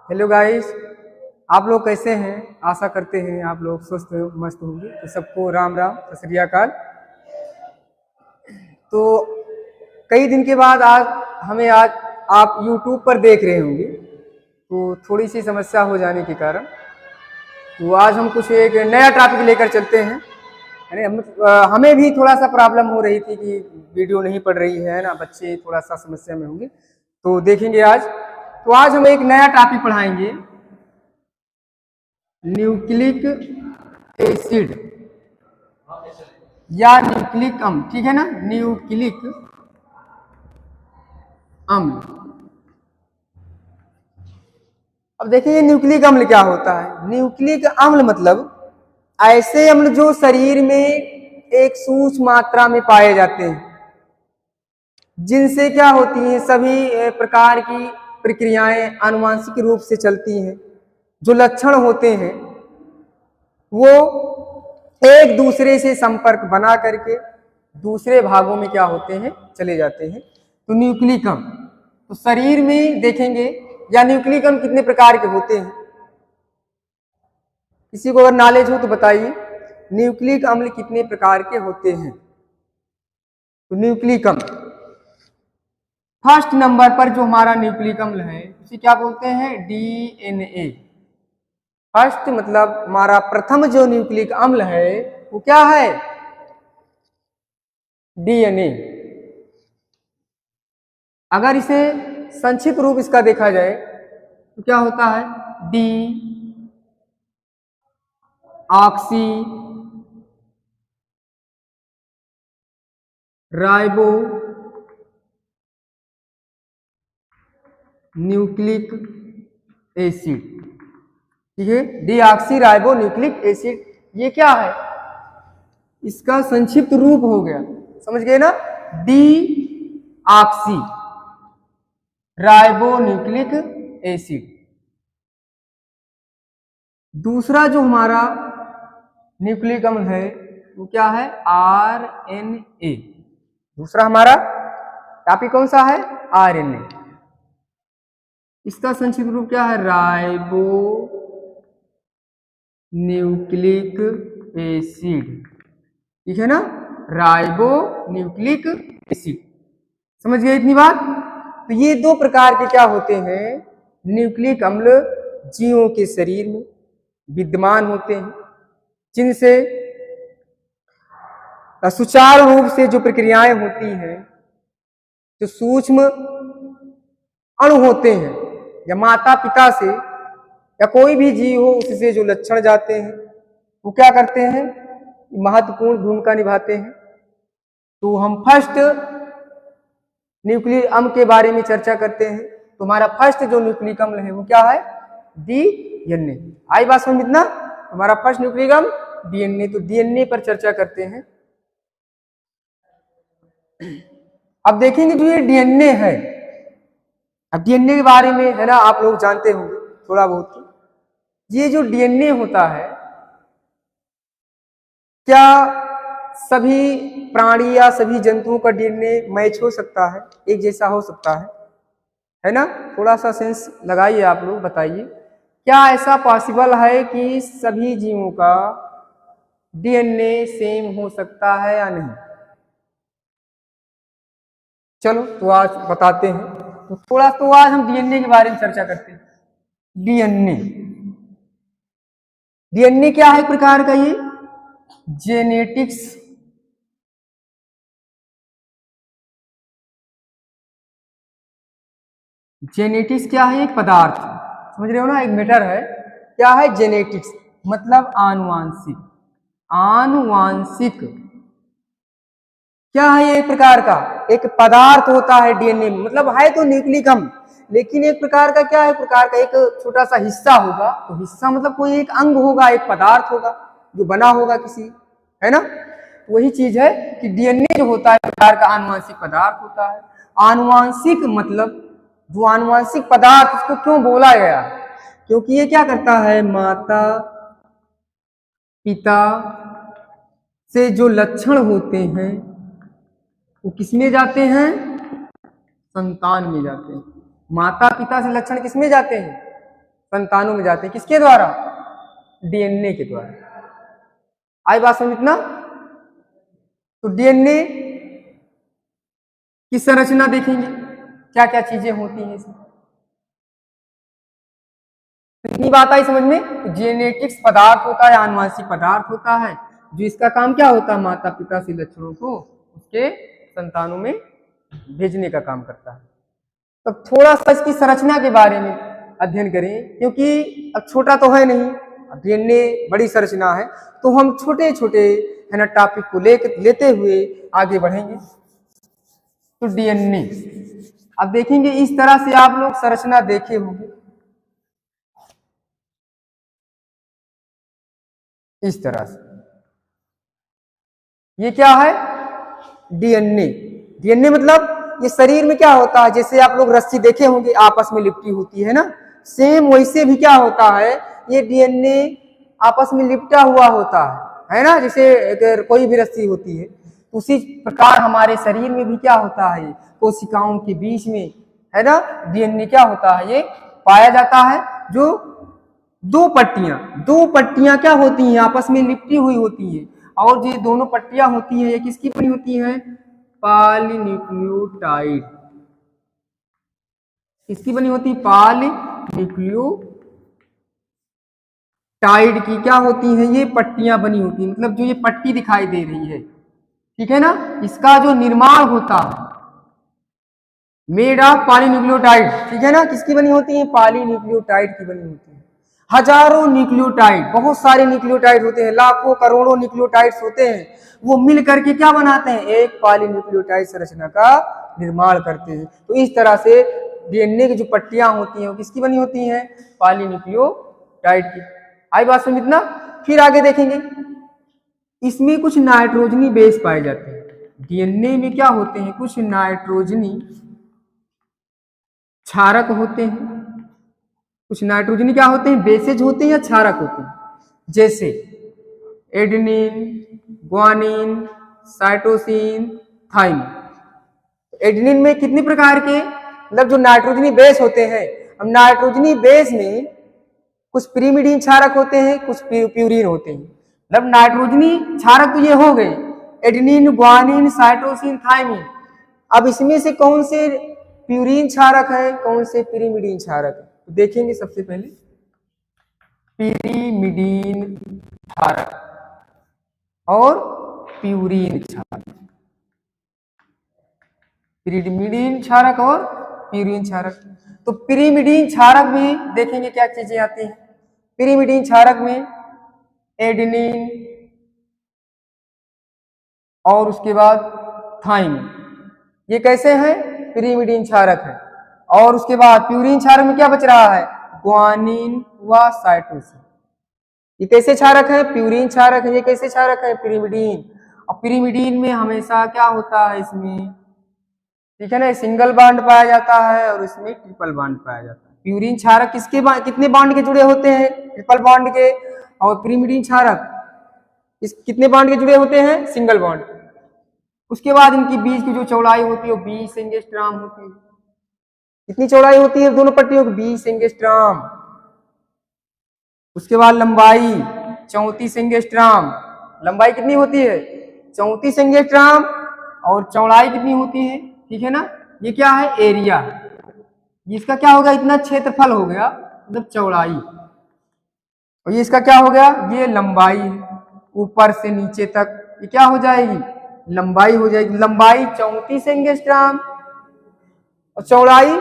Hello guys, आप लोग कैसे हैं? आशा करते हैं आप लोग स्वस्थ मस्त होंगे। तो सबको राम राम, सत श्री अकाल। तो कई दिन के बाद आज आप YouTube पर देख रहे होंगे, तो थोड़ी सी समस्या हो जाने के कारण तो आज हम कुछ एक नया टॉपिक लेकर चलते हैं। हमें भी थोड़ा सा प्रॉब्लम हो रही थी कि वीडियो नहीं पढ़ रही है ना, बच्चे थोड़ा सा समस्या में होंगे। तो देखेंगे आज। तो आज हम एक नया टॉपिक पढ़ाएंगे, न्यूक्लिक एसिड या न्यूक्लिक अम्ल। ठीक है ना, न्यूक्लिक अम्ल। अब देखिए न्यूक्लिक अम्ल क्या होता है। न्यूक्लिक अम्ल मतलब ऐसे अम्ल जो शरीर में एक सूक्ष्म मात्रा में पाए जाते हैं, जिनसे क्या होती हैं सभी प्रकार की प्रक्रियाएं आनुवांशिक रूप से चलती हैं। जो लक्षण होते हैं वो एक दूसरे से संपर्क बना करके दूसरे भागों में क्या होते हैं, चले जाते हैं। तो न्यूक्लिक अम्ल तो शरीर में देखेंगे, या न्यूक्लिक अम्ल कितने प्रकार के होते हैं, किसी को अगर नॉलेज हो तो बताइए, न्यूक्लिक अम्ल कितने प्रकार के होते हैं। तो न्यूक्लिक अम्ल फर्स्ट नंबर पर जो हमारा न्यूक्लिक अम्ल है उसे क्या बोलते हैं, DNA। फर्स्ट मतलब हमारा प्रथम जो न्यूक्लिक अम्ल है वो क्या है, DNA। अगर इसे संक्षिप्त रूप इसका देखा जाए तो क्या होता है, D oxy ribo nucleic acid. ठीक है, डीऑक्सी राइबो न्यूक्लिक एसिड, ये क्या है, इसका संक्षिप्त रूप हो गया। समझ गए ना, D oxy ribo nucleic acid. दूसरा जो हमारा न्यूक्लिक अम्ल है वो क्या है, RNA। दूसरा हमारा टॉपिक कौन सा है, RNA। इसका संक्षिप्त रूप क्या है, राइबो न्यूक्लिक एसिड। ठीक है ना, राइबो न्यूक्लिक एसिड। समझ गए इतनी बात। तो ये दो प्रकार के क्या होते हैं, न्यूक्लिक अम्ल जीवों के शरीर में विद्यमान होते हैं, जिनसे सुचारू रूप से जो प्रक्रियाएं होती हैं, जो सूक्ष्म अणु होते हैं, या माता पिता से या कोई भी जीव हो उससे जो लक्षण जाते हैं वो क्या करते हैं, महत्वपूर्ण भूमिका निभाते हैं। तो हम फर्स्ट न्यूक्लिक अम्ल के बारे में चर्चा करते हैं। तो हमारा फर्स्ट जो न्यूक्लिक अम्ल है वो क्या है, DNA। आई बात समझ इतना, हमारा फर्स्ट न्यूक्लिक अम्ल DNA। तो DNA पर चर्चा करते हैं। अब देखेंगे जो ये DNA है, अब DNA के बारे में है ना आप लोग जानते होंगे थोड़ा बहुत। ये जो DNA होता है, क्या सभी प्राणी या सभी जंतुओं का DNA मैच हो सकता है, एक जैसा हो सकता है ना? थोड़ा सा सेंस लगाइए आप लोग, बताइए क्या ऐसा पॉसिबल है कि सभी जीवों का DNA सेम हो सकता है या नहीं? चलो तो आज बताते हैं। तो थोड़ा तो आज हम DNA के बारे में चर्चा करते हैं। DNA क्या है प्रकार का, ये जेनेटिक्स क्या है, एक पदार्थ, समझ रहे हो ना, एक मैटर है। क्या है, जेनेटिक्स मतलब आनुवांशिक। क्या है, एक प्रकार का एक पदार्थ होता है DNA में। मतलब है तो न्यूक्लिक अम्ल, लेकिन एक प्रकार का क्या है, प्रकार का एक छोटा सा हिस्सा होगा। तो हिस्सा मतलब कोई एक अंग होगा, एक पदार्थ होगा जो बना होगा किसी, है ना। वही चीज है कि DNA जो होता है प्रकार का आनुवांशिक पदार्थ होता है। आनुवांशिक मतलब जो आनुवांशिक पदार्थ, उसको क्यों बोला गया, क्योंकि ये क्या करता है, माता पिता से जो लक्षण होते हैं वो किसमें जाते हैं, संतान में जाते हैं। माता पिता से लक्षण किसमें जाते हैं, संतानों में जाते हैं, किसके द्वारा? डीएनए के द्वारा। आई बात समझ इतना? तो डीएनए की संरचना देखेंगे, क्या क्या चीजें होती हैं इसमें। इतनी बात आई समझ में? जेनेटिक्स पदार्थ होता है, आनुवांशिक पदार्थ होता है, जो इसका काम क्या होता है? माता पिता से लक्षणों को उसके संतानों में भेजने का काम करता है। तो थोड़ा सा इसकी संरचना के बारे में अध्ययन करें, क्योंकि अब छोटा तो है नहीं, डीएनए बड़ी संरचना है, तो हम छोटे छोटे है ना टॉपिक को लेते हुए आगे बढ़ेंगे। तो डीएनए अब देखेंगे, इस तरह से आप लोग संरचना देखे होंगे, इस तरह से। ये क्या है? डीएनए। डीएनए मतलब ये शरीर में क्या होता है, जैसे आप लोग रस्सी देखे होंगे आपस में लिपटी होती है ना, सेम वैसे भी क्या होता है, ये डीएनए आपस में लिपटा हुआ होता है ना, जैसे अगर कोई भी रस्सी होती है, उसी प्रकार हमारे शरीर में भी क्या होता है, कोशिकाओं के बीच में है ना डीएनए क्या होता है, ये पाया जाता है, जो दो पट्टियां क्या होती हैं, आपस में लिपटी हुई होती है, और ये दोनों पट्टियां होती हैं, ये किसकी बनी होती है? पॉलीन्यूक्लियोटाइड। किसकी बनी होती है? पॉलीन्यूक्लियोटाइड की क्या होती है, ये पट्टियां बनी होती है। मतलब जो ये पट्टी दिखाई दे रही है, ठीक है ना, इसका जो निर्माण होता है मेड ऑफ पॉलीन्यूक्लियोटाइड, ठीक है ना, किसकी बनी होती है? पॉलीन्यूक्लियोटाइड की बनी होती है। हजारों न्यूक्लियोटाइड, बहुत सारे न्यूक्लियोटाइड होते हैं, लाखों करोड़ों न्यूक्लियोटाइड्स होते हैं, वो मिल करके क्या बनाते हैं? एक पॉलीन्यूक्लियोटाइड संरचना का निर्माण करते हैं। तो इस तरह से डीएनए की जो पट्टियां होती हैं वो किसकी बनी होती हैं? पॉलीन्यूक्लियोटाइड की। आई बात समझ इतना? फिर आगे देखेंगे, इसमें कुछ नाइट्रोजनी बेस पाए जाते हैं। डीएनए में क्या होते हैं? कुछ नाइट्रोजनी क्षारक होते हैं। कुछ नाइट्रोजनी क्या होते हैं? बेसेज होते हैं या क्षारक होते हैं, जैसे adenine, guanine, cytosine, thymine. Adenine में कितने प्रकार के मतलब जो नाइट्रोजनी बेस होते हैं, अब नाइट्रोजनी बेस में कुछ पिरिमिडीन क्षारक होते हैं, कुछ प्यूरिन होते हैं। मतलब नाइट्रोजनी क्षारक तो ये हो गए, एडेनिन, ग्वानिन, साइटोसिन, थाइमिन। अब इसमें से कौन से प्यूरिन क्षारक है, कौन से पिरिमिडीन क्षारक है, तो देखेंगे। सबसे पहले पिरिमिडीन क्षारक और प्यूरिन क्षारक, पिरिमिडीन क्षारक और प्यूरिन क्षारक। तो पिरिमिडीन क्षारक में देखेंगे क्या चीजें आती हैं। पिरिमिडीन क्षारक में एडेनिन और उसके बाद थाइमिन, ये कैसे हैं? पिरिमिडीन क्षारक है। और उसके बाद प्यूरिन क्षारक में क्या बच रहा है? ग्वानिन व साइटोसिन। ये कैसे क्षारक है? प्यूरिन क्षारक है। ये कैसे क्षारक है? पिरिमिडीन। और पिरिमिडीन में हमेशा क्या होता है इसमें, ठीक है ना, सिंगल बॉन्ड पाया जाता है और इसमें ट्रिपल बॉन्ड पाया जाता है। प्यूरिन क्षारक कितने बॉन्ड के जुड़े होते हैं? ट्रिपल बॉन्ड के। और पिरिमिडीन क्षारक कितने बॉन्ड के जुड़े होते हैं? Single bond. उसके बाद इनकी बीच की जो चौड़ाई होती है वो 20 एंगस्ट्रॉम होती है। कितनी चौड़ाई होती है दोनों पट्टियों की? 20 एंगस्ट्रॉम। उसके बाद लंबाई 34 एंगस्ट्रॉम। लंबाई कितनी होती है? 34 एंगस्ट्रॉम। और चौड़ाई कितनी होती है? ठीक है ना, ये क्या है? एरिया। इसका क्या होगा? इतना क्षेत्रफल हो गया, मतलब चौड़ाई। और ये इसका क्या हो गया? ये लंबाई, ऊपर से नीचे तक ये क्या हो जाएगी? लंबाई हो जाएगी। लंबाई 34 एंगस्ट्रॉम और चौड़ाई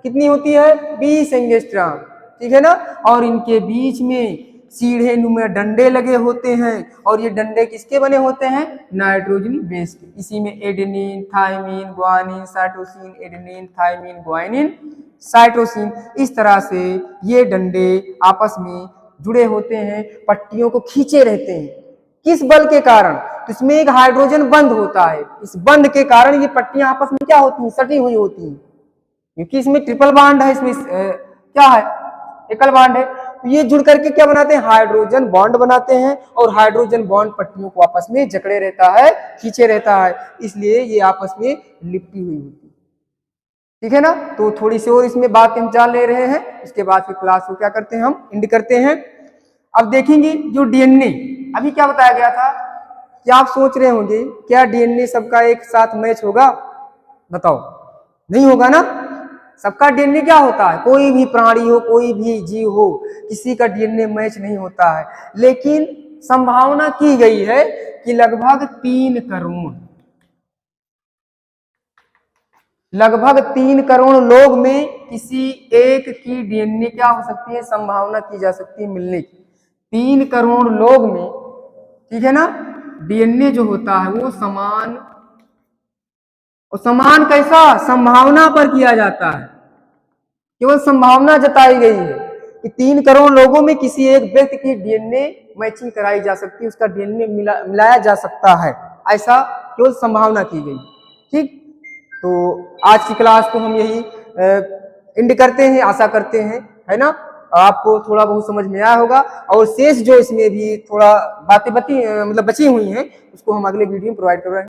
कितनी होती है? 20 एंगस्ट्रॉम, ठीक है ना। और इनके बीच में सीढ़े नुमा डंडे लगे होते हैं, और ये डंडे किसके बने होते हैं? नाइट्रोजनी बेस के। इसी में adenine, thymine, guanine, cytosine, adenine, thymine, guanine, cytosine, इस तरह से ये डंडे आपस में जुड़े होते हैं, पट्टियों को खींचे रहते हैं। किस बल के कारण? तो इसमें एक हाइड्रोजन बंध होता है, इस बंध के कारण ये पट्टियां आपस में क्या होती हैं? सटी हुई होती हैं, क्योंकि इसमें ट्रिपल बॉन्ड है, इसमें क्या है? एकल बॉन्ड है। तो ये जुड़ करके क्या बनाते हैं? हाइड्रोजन बॉन्ड बनाते हैं, और हाइड्रोजन बॉन्ड पट्टियों को आपस में जकड़े रहता है, खींचे रहता है, इसलिए ये आपस में लिपटी हुई होती है। ठीक है ना। तो थोड़ी सी और इसमें बात हम जान ले रहे हैं, उसके बाद फिर क्लास को क्या करते हैं, हम एंड करते हैं। अब देखेंगे जो डीएनए अभी क्या बताया गया था, क्या आप सोच रहे होंगे क्या डीएनए सबका एक साथ मैच होगा? बताओ, नहीं होगा ना। सबका डीएनए क्या होता है, कोई भी प्राणी हो, कोई भी जीव हो, किसी का डीएनए मैच नहीं होता है। लेकिन संभावना की गई है कि लगभग 3 करोड़ लोग में किसी एक की डीएनए क्या हो सकती है, संभावना की जा सकती है मिलने की। 3 करोड़ लोग में, ठीक है ना, डीएनए जो होता है वो समान, और समान कैसा, संभावना पर किया जाता है। केवल संभावना जताई गई है कि 3 करोड़ लोगों में किसी एक व्यक्ति की डीएनए मैचिंग कराई जा सकती है, उसका डीएनए मिलाया जा सकता है, ऐसा केवल संभावना की गई। ठीक, तो आज की क्लास को हम यही एंड करते हैं, आशा करते हैं, है ना, आपको थोड़ा बहुत समझ में आया होगा। और शेष जो इसमें भी थोड़ा बातें बची हुई हैं, उसको हम अगले वीडियो में प्रोवाइड कर रहे हैं।